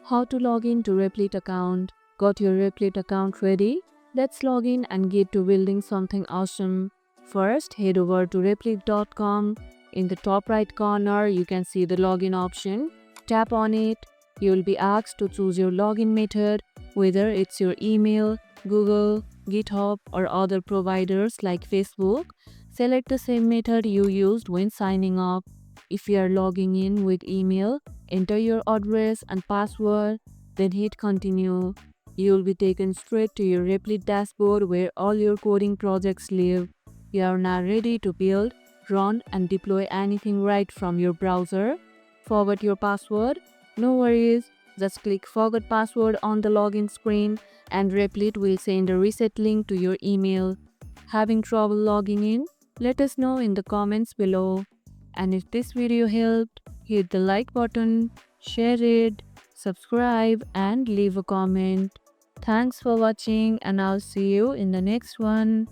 How to log in to Replit account. Got your Replit account ready? Let's log in and get to building something awesome. First, head over to replit.com. In the top right corner, you can see the login option. Tap on it. You will be asked to choose your login method, whether it's your email, Google, GitHub, or other providers like Facebook. Select the same method you used when signing up. If you are logging in with email, enter your address and password, then hit continue. You will be taken straight to your Replit dashboard where all your coding projects live. You are now ready to build, run, and deploy anything right from your browser. Forgot your password? No worries. Just click Forgot Password on the login screen and Replit will send a reset link to your email. Having trouble logging in? Let us know in the comments below. And if this video helped, hit the like button, share it, subscribe, and leave a comment. Thanks for watching, and I'll see you in the next one.